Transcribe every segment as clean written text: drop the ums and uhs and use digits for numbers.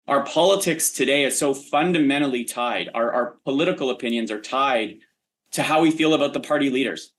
our politics today is so fundamentally tied. Our political opinions are tied to how we feel about the party leaders,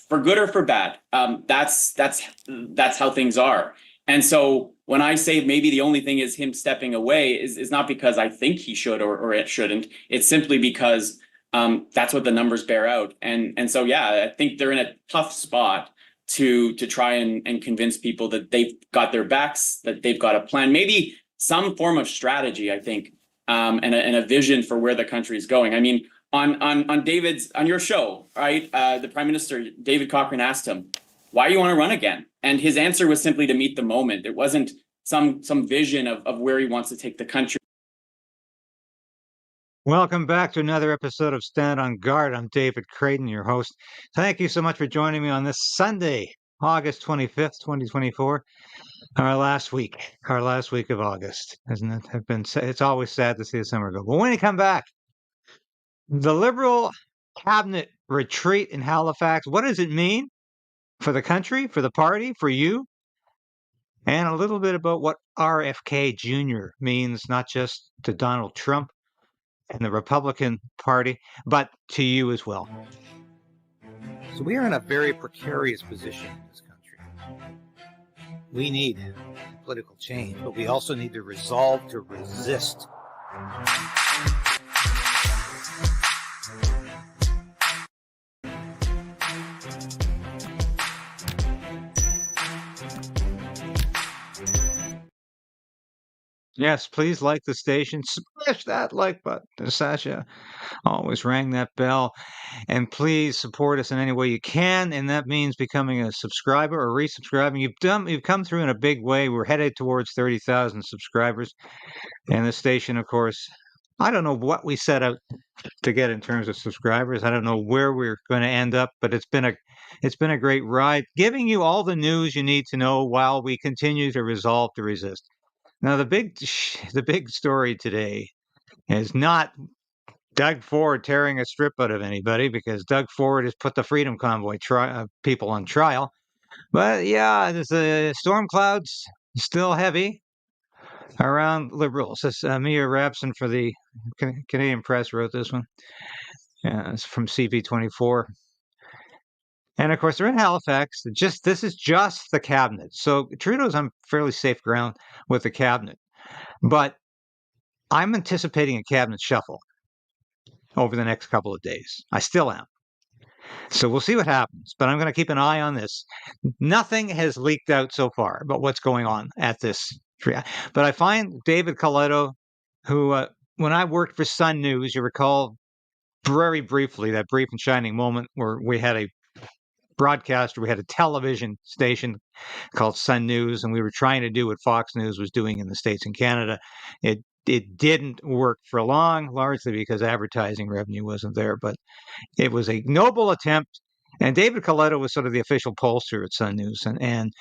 for good or for bad. That's how things are. And so when I say maybe the only thing is him stepping away is not because I think he should or it shouldn't. It's simply because that's what the numbers bear out. And so, yeah, I think they're in a tough spot to try and convince people that they've got their backs, that they've got a plan, maybe some form of strategy, I think, and a vision for where the country is going. I mean, on your show, right? The Prime Minister, David Cochrane, asked him, why do you want to run again? And his answer was simply to meet the moment. It wasn't some vision of where he wants to take the country. Welcome back to another episode of Stand on Guard. I'm David KRAYDEN, your host. Thank you so much for joining me on this Sunday, August 25th, 2024. Our last week of August, isn't it? It's always sad to see the summer go. But when you come back, the Liberal cabinet retreat in Halifax, what does it mean for the country, for the party, for you? And a little bit about what RFK Jr. means, not just to Donald Trump and the Republican Party, but to you as well. So we are in a very precarious position in this country. We need political change, but we also need the resolve to resist. Yes, please like the station. Smash that like button. Sasha always rang that bell. And please support us in any way you can. And that means becoming a subscriber or resubscribing. You've come through in a big way. We're headed towards 30,000 subscribers. And the station, of course, I don't know what we set out to get in terms of subscribers. I don't know where we're going to end up, but it's been a great ride, giving you all the news you need to know while we continue to resolve to resist. Now, the big story today is not Doug Ford tearing a strip out of anybody, because Doug Ford has put the Freedom Convoy people on trial. But yeah, the storm clouds still heavy around Liberals. This Mia Rabson for the Canadian Press wrote this one. It's from CP24. And of course, they're in Halifax. This is just the cabinet. So Trudeau's on fairly safe ground with the cabinet. But I'm anticipating a cabinet shuffle over the next couple of days. I still am. So we'll see what happens. But I'm going to keep an eye on this. Nothing has leaked out so far about what's going on at this. But I find David Coletto, who, when I worked for Sun News, you recall very briefly that brief and shining moment where we had a broadcaster, we had a television station called Sun News, and we were trying to do what Fox News was doing in the States and Canada. It didn't work for long, largely because advertising revenue wasn't there, but it was a noble attempt. And David Coletto was sort of the official pollster at Sun News, and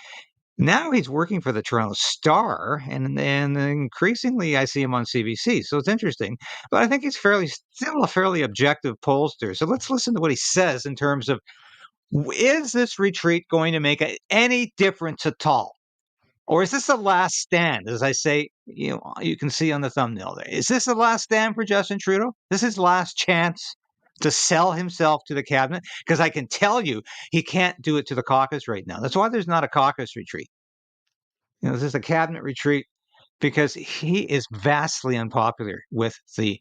now he's working for the Toronto Star, and increasingly I see him on CBC. So it's interesting, but I think he's still a fairly objective pollster. So let's listen to what he says in terms of, is this retreat going to make any difference at all? Or is this a last stand? As I say, you can see on the thumbnail there. Is this a last stand for Justin Trudeau? This is his last chance to sell himself to the cabinet? Because I can tell you, he can't do it to the caucus right now. That's why there's not a caucus retreat. This is a cabinet retreat because he is vastly unpopular with the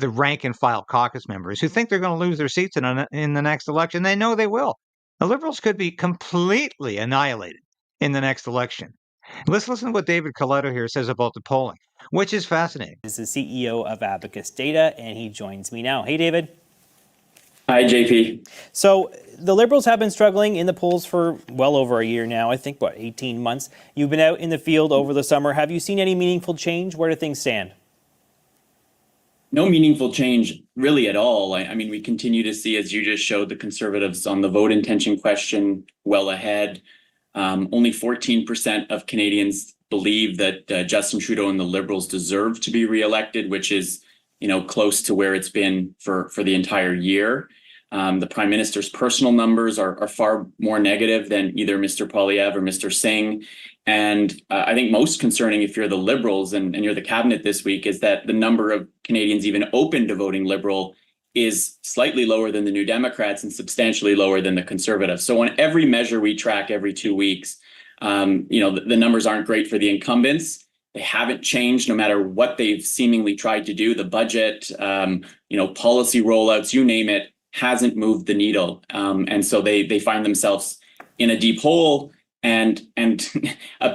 rank and file caucus members who think they're going to lose their seats in the next election. They know they will. The Liberals could be completely annihilated in the next election. Let's listen to what David Coletto here says about the polling, which is fascinating. He's the CEO of Abacus Data, and he joins me now. Hey, David. Hi, JP. So the Liberals have been struggling in the polls for well over a year now. I think, 18 months? You've been out in the field over the summer. Have you seen any meaningful change? Where do things stand? No meaningful change really at all. I mean, we continue to see, as you just showed, the Conservatives on the vote intention question well ahead. Only 14% of Canadians believe that Justin Trudeau and the Liberals deserve to be reelected, which is, close to where it's been for the entire year. The Prime Minister's personal numbers are far more negative than either Mr. Poilievre or Mr. Singh. And I think most concerning, if you're the Liberals and you're the cabinet this week, is that the number of Canadians even open to voting Liberal is slightly lower than the New Democrats and substantially lower than the Conservatives. So on every measure we track every 2 weeks, the numbers aren't great for the incumbents. They haven't changed no matter what they've seemingly tried to do. The budget, policy rollouts, you name it, hasn't moved the needle. And so they find themselves in a deep hole and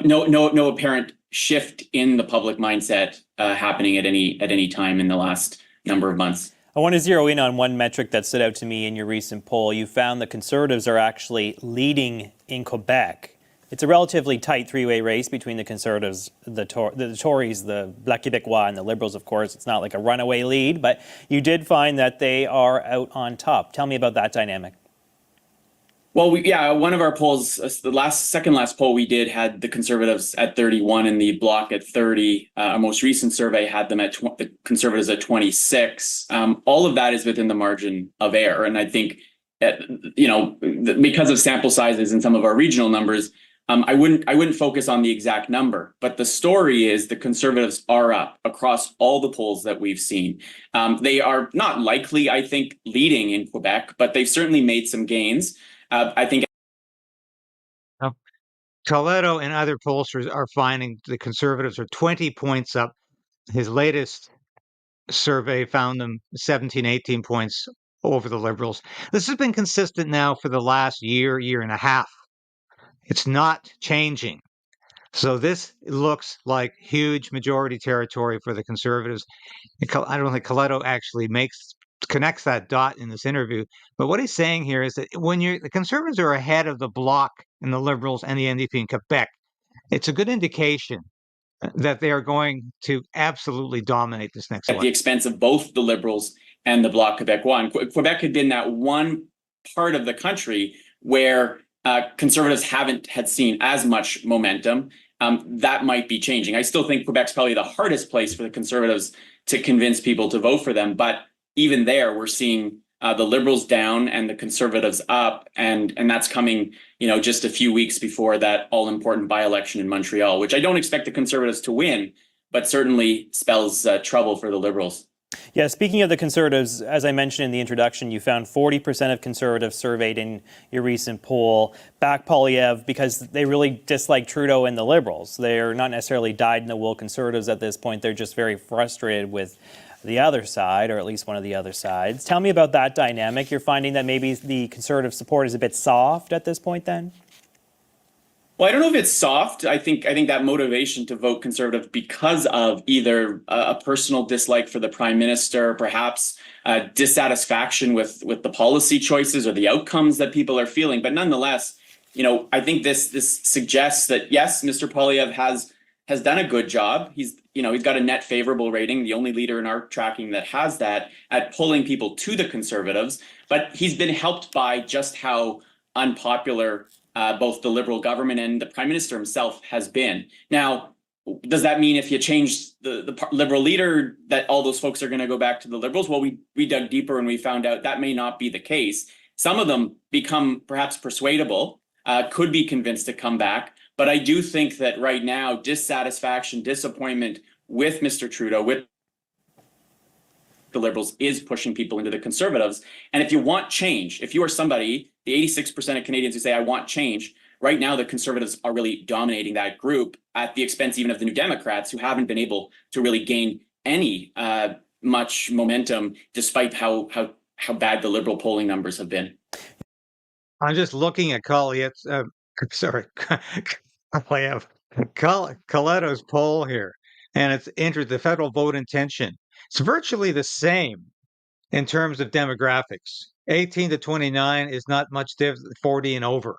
no apparent shift in the public mindset happening at any time in the last number of months. I want to zero in on one metric that stood out to me in your recent poll. You found the Conservatives are actually leading in Quebec. It's a relatively tight three-way race between the Conservatives, the Tories, the Bloc Québécois, and the Liberals, of course. It's not like a runaway lead, but you did find that they are out on top. Tell me about that dynamic. Well, one of our polls, the second last poll we did had the Conservatives at 31 and the Bloc at 30. Our most recent survey had them at the Conservatives at 26. All of that is within the margin of error, and I think because of sample sizes and some of our regional numbers, I wouldn't focus on the exact number, but the story is the Conservatives are up across all the polls that we've seen. They are not likely, I think, leading in Quebec, but they've certainly made some gains. I think Toledo and other pollsters are finding the Conservatives are 20 points up. His latest survey found them 17, 18 points over the Liberals. This has been consistent now for the last year and a half. It's not changing. So this looks like huge majority territory for the Conservatives. I don't think Coletto actually connects that dot in this interview. But what he's saying here is that when the Conservatives are ahead of the Bloc and the Liberals and the NDP in Quebec, it's a good indication that they are going to absolutely dominate this next at election. the expense of both the Liberals and the Bloc Québécois. And Quebec had been that one part of the country where Conservatives had seen as much momentum. That might be changing. I still think Quebec's probably the hardest place for the Conservatives to convince people to vote for them. But even there, we're seeing the Liberals down and the Conservatives up, and that's coming, just a few weeks before that all-important by-election in Montreal, which I don't expect the Conservatives to win, but certainly spells trouble for the Liberals. Yeah, speaking of the Conservatives, as I mentioned in the introduction, you found 40% of Conservatives surveyed in your recent poll back Poilievre because they really dislike Trudeau and the Liberals. They're not necessarily dyed-in-the-wool Conservatives at this point. They're just very frustrated with the other side, or at least one of the other sides. Tell me about that dynamic. You're finding that maybe the Conservative support is a bit soft at this point then? Well, I don't know if it's soft. I think that motivation to vote Conservative because of either a personal dislike for the Prime Minister, perhaps dissatisfaction with the policy choices or the outcomes that people are feeling. But nonetheless, I think this suggests that yes, Mr. Poilievre has done a good job. He's got a net favorable rating, the only leader in our tracking that has that, at pulling people to the Conservatives. But he's been helped by just how unpopular both the Liberal government and the Prime Minister himself has been. Now, does that mean if you change the Liberal leader that all those folks are going to go back to the Liberals? Well, we dug deeper and we found out that may not be the case. Some of them become perhaps persuadable, could be convinced to come back. But I do think that right now, dissatisfaction, disappointment with Mr. Trudeau, with the Liberals, is pushing people into the Conservatives. And if you want change, if you are somebody, the 86% of Canadians who say, I want change, right now the Conservatives are really dominating that group at the expense even of the New Democrats, who haven't been able to really gain any much momentum, despite how bad the Liberal polling numbers have been. I'm just looking at Coletto's poll here, and it's entered the federal vote intention. It's virtually the same in terms of demographics. 18 to 29 is not much different, 40 and over.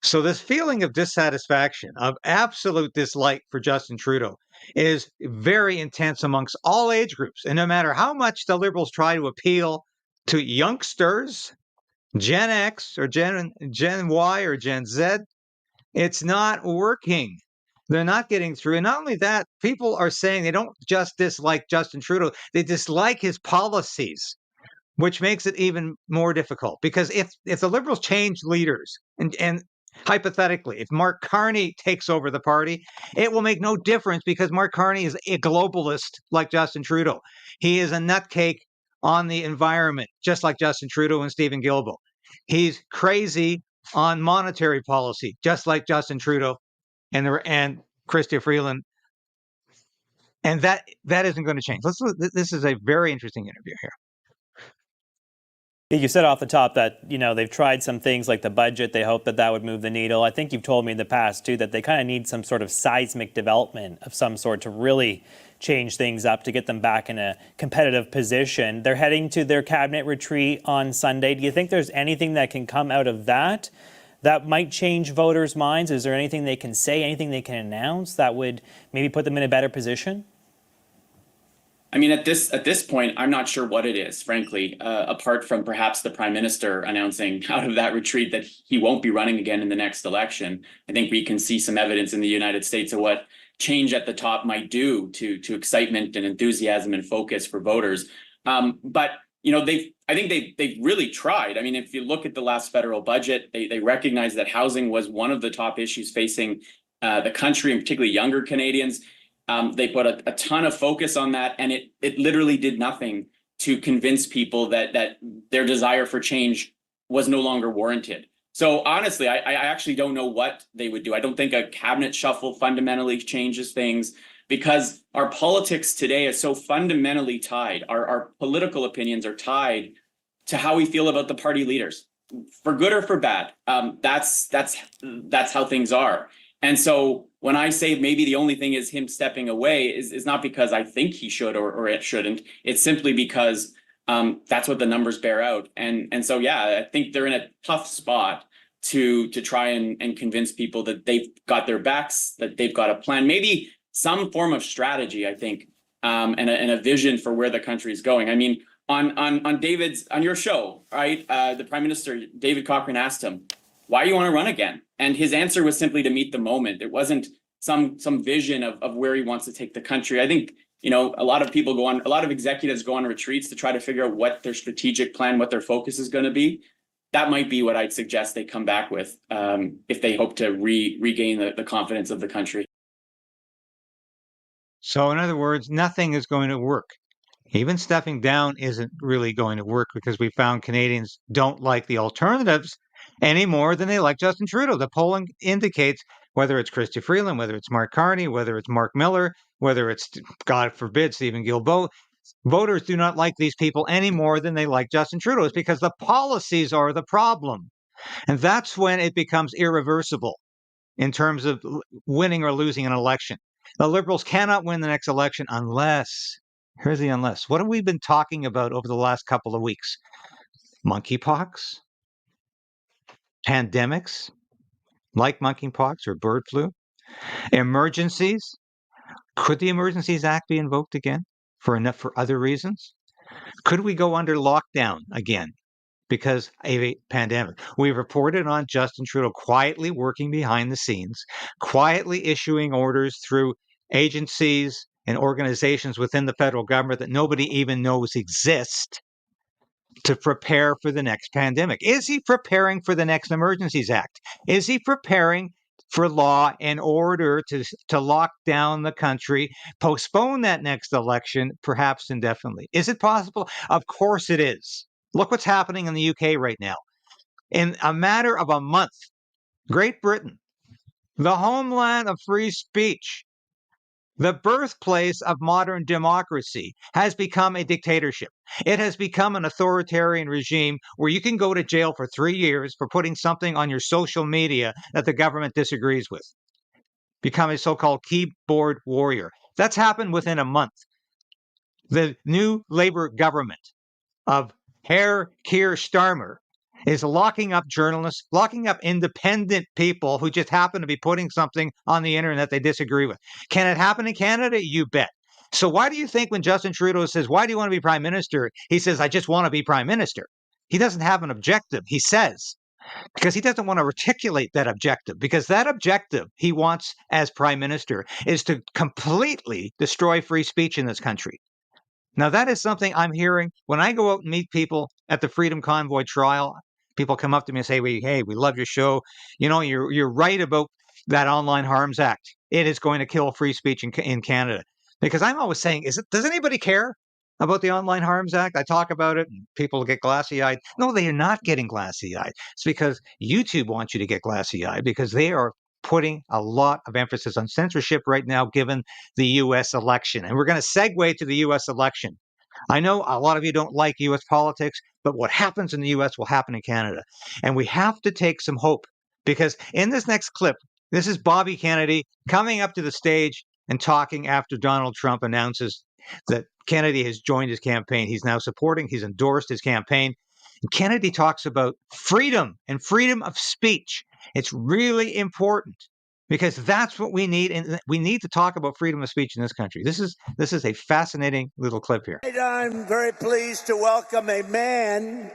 So this feeling of dissatisfaction, of absolute dislike for Justin Trudeau, is very intense amongst all age groups. And no matter how much the Liberals try to appeal to youngsters, Gen X or Gen Y or Gen Z, it's not working. They're not getting through. And not only that, people are saying they don't just dislike Justin Trudeau, they dislike his policies. which makes it even more difficult. Because if the Liberals change leaders, and hypothetically, if Mark Carney takes over the party, it will make no difference because Mark Carney is a globalist like Justin Trudeau. He is a nutcake on the environment, just like Justin Trudeau and Stephen Guilbeault. He's crazy on monetary policy, just like Justin Trudeau and Chrystia Freeland. And that isn't going to change. This is a very interesting interview here. You said off the top that, they've tried some things like the budget. They hope that would move the needle. I think you've told me in the past, too, that they kind of need some sort of seismic development of some sort to really change things up, to get them back in a competitive position. They're heading to their cabinet retreat on Sunday. Do you think there's anything that can come out of that might change voters' minds? Is there anything they can say, anything they can announce that would maybe put them in a better position? I mean, at this point, I'm not sure what it is, frankly, apart from perhaps the Prime Minister announcing out of that retreat that he won't be running again in the next election. I think we can see some evidence in the United States of what change at the top might do to excitement and enthusiasm and focus for voters. But I think they've really tried. I mean, if you look at the last federal budget, they recognize that housing was one of the top issues facing the country, and particularly younger Canadians. They put a ton of focus on that, and it literally did nothing to convince people that their desire for change was no longer warranted. So honestly, I actually don't know what they would do. I don't think a cabinet shuffle fundamentally changes things, because our politics today is so fundamentally tied. Our political opinions are tied to how we feel about the party leaders, for good or for bad. That's how things are. And so when I say maybe the only thing is him stepping away is not because I think he should or it shouldn't. It's simply because that's what the numbers bear out. And so, yeah, I think they're in a tough spot to try and convince people that they've got their backs, that they've got a plan, maybe some form of strategy, I think, and a vision for where the country is going. I mean, on your show, right? The Prime Minister, David Cochrane, asked him, why do you want to run again? And his answer was simply to meet the moment. It wasn't some vision of where he wants to take the country. I think, a lot of executives go on retreats to try to figure out what their strategic plan, what their focus is going to be. That might be what I'd suggest they come back with if they hope to regain the confidence of the country. So in other words, nothing is going to work. Even stepping down isn't really going to work, because we found Canadians don't like the alternatives any more than they like Justin Trudeau. The polling indicates, whether it's Chrystia Freeland, whether it's Mark Carney, whether it's Mark Miller, whether it's, God forbid, Stephen Guilbeault, voters do not like these people any more than they like Justin Trudeau. It's because the policies are the problem. And that's when it becomes irreversible in terms of winning or losing an election. The Liberals cannot win the next election unless, here's the unless. What have we been talking about over the last couple of weeks? Monkeypox? Pandemics like monkeypox or bird flu, emergencies. Could the Emergencies Act be invoked again for other reasons? Could we go under lockdown again because of a pandemic? We've reported on Justin Trudeau quietly working behind the scenes, quietly issuing orders through agencies and organizations within the federal government that nobody even knows exist, to prepare for the next pandemic. Is he preparing for the next Emergencies Act? Is he preparing for law and order to lock down the country, postpone that next election, perhaps indefinitely? Is it possible? Of course it is. Look what's happening in the UK right now. In a matter of a month, Great Britain, the homeland of free speech, the birthplace of modern democracy, has become a dictatorship. It has become an authoritarian regime where you can go to jail for 3 years for putting something on your social media that the government disagrees with. Become a so-called keyboard warrior. That's happened within a month. The new Labour government of Herr Keir Starmer is locking up journalists, locking up independent people who just happen to be putting something on the internet they disagree with. Can it happen in Canada? You bet. So why do you think when Justin Trudeau says, why do you want to be Prime Minister? He says, I just want to be Prime Minister. He doesn't have an objective, he says, because he doesn't want to articulate that objective, because that objective he wants as Prime Minister is to completely destroy free speech in this country. Now, that is something I'm hearing when I go out and meet people at the Freedom Convoy trial. People come up to me and say, "Hey, we love your show. You know, you're right about that Online Harms Act. It is going to kill free speech in Canada." Because I'm always saying, does anybody care about the Online Harms Act? I talk about it and people get glassy-eyed. No, they are not getting glassy-eyed. It's because YouTube wants you to get glassy-eyed because they are putting a lot of emphasis on censorship right now, given the U.S. election. And we're going to segue to the U.S. election. I know a lot of you don't like U.S. politics, but what happens in the U.S. will happen in Canada. And we have to take some hope because in this next clip, this is Bobby Kennedy coming up to the stage and talking after Donald Trump announces that Kennedy has joined his campaign. He's now supporting, he's endorsed his campaign. And Kennedy talks about freedom and freedom of speech. It's really important because that's what we need. And we need to talk about freedom of speech in this country. This is a fascinating little clip here. I'm very pleased to welcome a man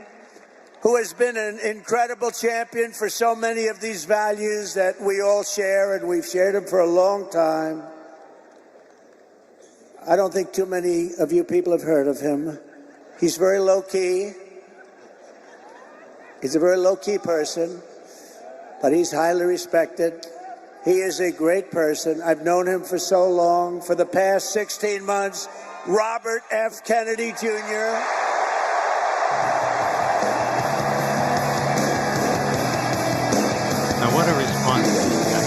who has been an incredible champion for so many of these values that we all share, and we've shared them for a long time. I don't think too many of you people have heard of him. He's very low-key. He's a very low-key person, but he's highly respected. He is a great person. I've known him for so long. For the past 16 months, Robert F. Kennedy Jr. Now, what a response to this guy.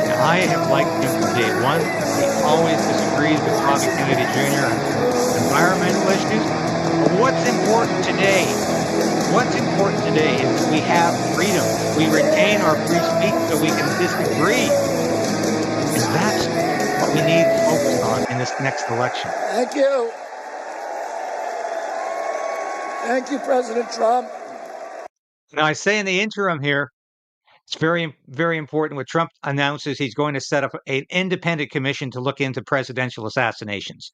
Now, I have liked him from day one. He always disagrees with Bobby Kennedy Jr. on environmental issues. But what's important today? What's important today is that we have freedom. We retain our free speech so we can disagree. And that's what we need to focus on in this next election. Thank you. Thank you, President Trump. Now, I say in the interim here, it's very, very important what Trump announces he's going to set up an independent commission to look into presidential assassinations.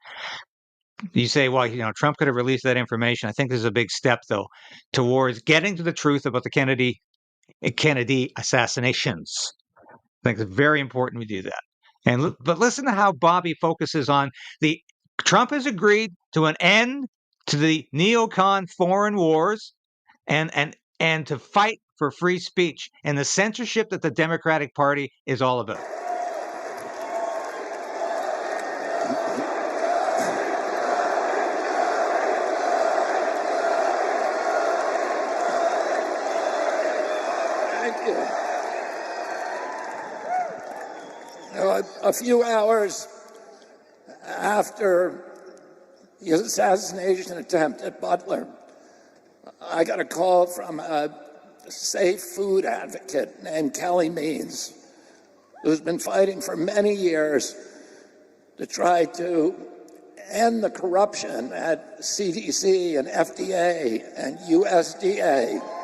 You say, well, Trump could have released that information. I think this is a big step, though, towards getting to the truth about the Kennedy assassinations. I think it's very important we do that. But listen to how Bobby focuses on Trump has agreed to an end to the neocon foreign wars and to fight for free speech and the censorship that the Democratic Party is all about. A few hours after the assassination attempt at Butler, I got a call from a safe food advocate named Kelly Means, who's been fighting for many years to try to end the corruption at CDC and FDA and USDA.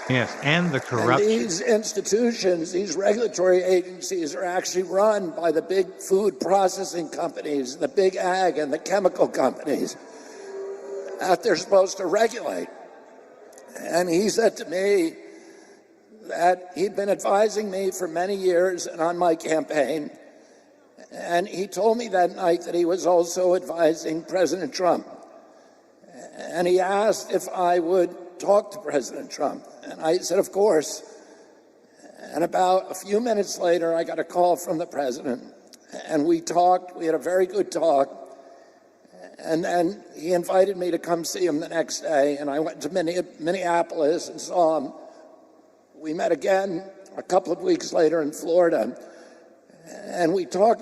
Yes, and the corruption. And these institutions, these regulatory agencies are actually run by the big food processing companies, the big ag and the chemical companies that they're supposed to regulate. And he said to me that he'd been advising me for many years and on my campaign. And he told me that night that he was also advising President Trump. And he asked if I would talk to President Trump. And I said, of course. And about a few minutes later, I got a call from the president. And we talked. We had a very good talk. And then he invited me to come see him the next day. And I went to Minneapolis and saw him. We met again a couple of weeks later in Florida. And we talked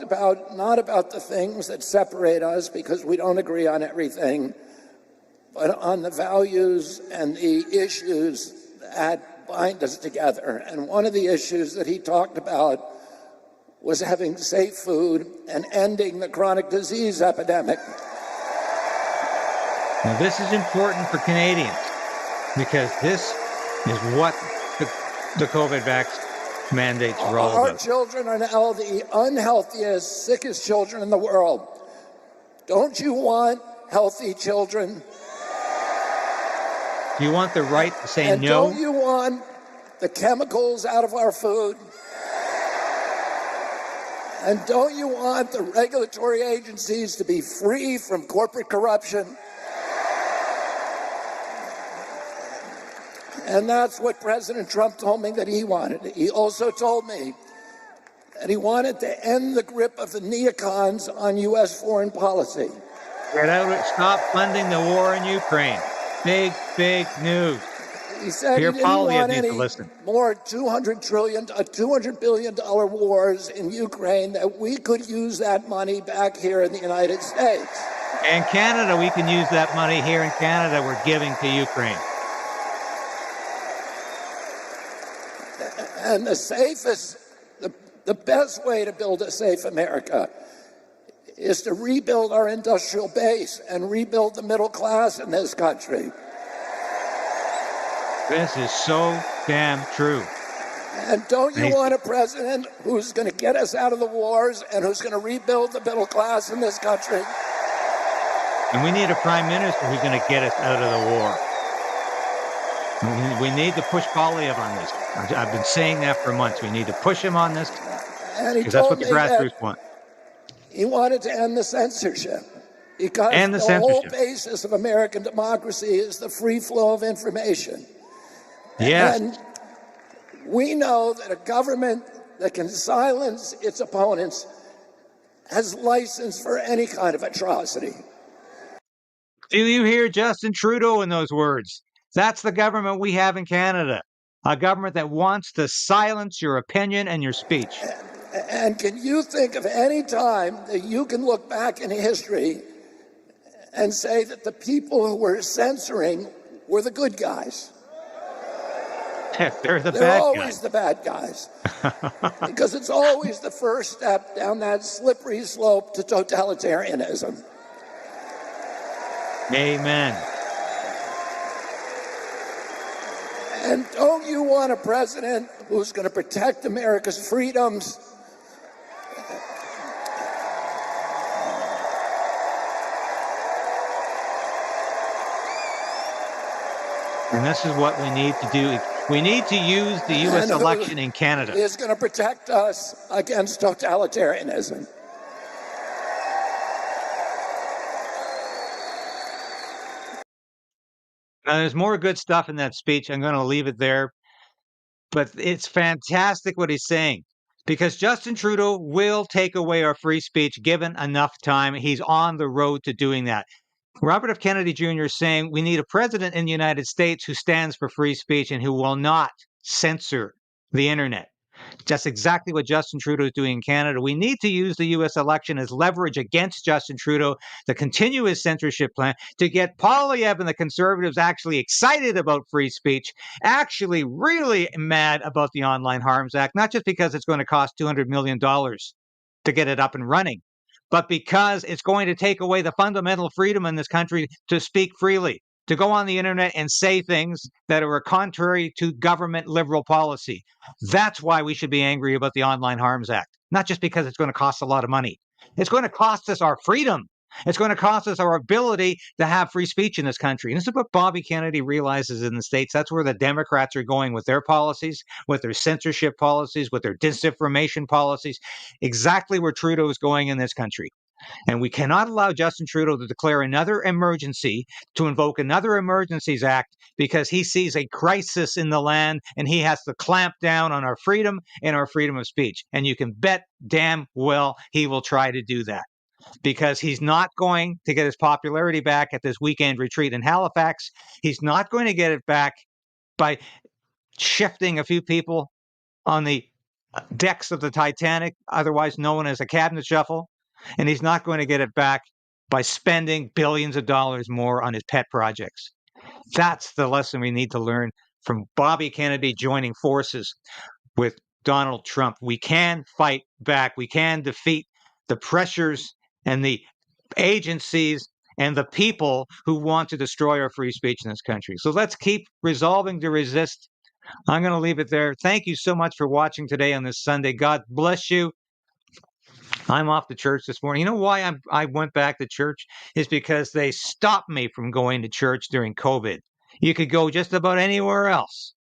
not about the things that separate us because we don't agree on everything, but on the values and the issues that bind us together. And one of the issues that he talked about was having safe food and ending the chronic disease epidemic. Now, this is important for Canadians because this is what the COVID vaccine mandates are all Our about. children are now the unhealthiest, sickest children in the world. Don't you want healthy children? Do you want the right to say And no? don't you want the chemicals out of our food? And don't you want the regulatory agencies to be free from corporate corruption? And that's what President Trump told me that he wanted. He also told me that he wanted to end the grip of the neocons on U.S. foreign policy. Get out! Stop funding the war in Ukraine. Big news. He said Pierre he didn't Poilievre want needs any to listen. more $200 billion wars in Ukraine, that we could use that money back here in the United States. In Canada, we can use that money here in Canada. We're giving to Ukraine. And the best way to build a safe America is to rebuild our industrial base and rebuild the middle class in this country. This is so damn true. And don't you want a president who's going to get us out of the wars and who's going to rebuild the middle class in this country? And we need a prime minister who's going to get us out of the war. We need to push Poilievre on this. I've been saying that for months. We need to push him on this because that's what the grassroots want. He wanted to end the censorship because the whole basis of American democracy is the free flow of information. Yes. And we know that a government that can silence its opponents has license for any kind of atrocity. Do you hear Justin Trudeau in those words? That's the government we have in Canada. A government that wants to silence your opinion and your speech. And can you think of any time that you can look back in history and say that the people who were censoring were the good guys? They're the bad guys. They're always the bad guys. Because it's always the first step down that slippery slope to totalitarianism. Amen. And don't you want a president who's going to protect America's freedoms? And this is what we need to do. We need to use the U.S. election in Canada. Is going to protect us against totalitarianism. Now, there's more good stuff in that speech. I'm going to leave it there. But it's fantastic what he's saying, because Justin Trudeau will take away our free speech given enough time. He's on the road to doing that. Robert F. Kennedy Jr. is saying we need a president in the United States who stands for free speech and who will not censor the internet. That's exactly what Justin Trudeau is doing in Canada. We need to use the U.S. election as leverage against Justin Trudeau to continue his censorship plan, to get Poilievre and the Conservatives actually excited about free speech, actually really mad about the Online Harms Act, not just because it's going to cost $200 million to get it up and running, but because it's going to take away the fundamental freedom in this country to speak freely, to go on the internet and say things that are contrary to government liberal policy. That's why we should be angry about the Online Harms Act, not just because it's going to cost a lot of money. It's going to cost us our freedom. It's going to cost us our ability to have free speech in this country. And this is what Bobby Kennedy realizes in the States. That's where the Democrats are going with their policies, with their censorship policies, with their disinformation policies, exactly where Trudeau is going in this country. And we cannot allow Justin Trudeau to declare another emergency, to invoke another Emergencies Act, because he sees a crisis in the land and he has to clamp down on our freedom and our freedom of speech. And you can bet damn well he will try to do that, because he's not going to get his popularity back at this weekend retreat in Halifax. He's not going to get it back by shifting a few people on the decks of the Titanic, otherwise known as a cabinet shuffle. And he's not going to get it back by spending billions of dollars more on his pet projects. That's the lesson we need to learn from Bobby Kennedy joining forces with Donald Trump. We can fight back. We can defeat the pressures and the agencies and the people who want to destroy our free speech in this country. So let's keep resolving to resist. I'm going to leave it there. Thank you so much for watching today on this Sunday. God bless you. I'm off to church this morning. You know why I went back to church? Is because they stopped me from going to church during COVID. You could go just about anywhere else,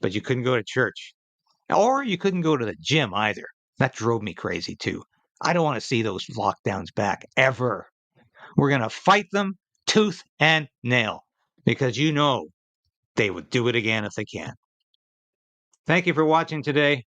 but you couldn't go to church. Or you couldn't go to the gym either. That drove me crazy too. I don't want to see those lockdowns back ever. We're going to fight them tooth and nail because they would do it again if they can. Thank you for watching today.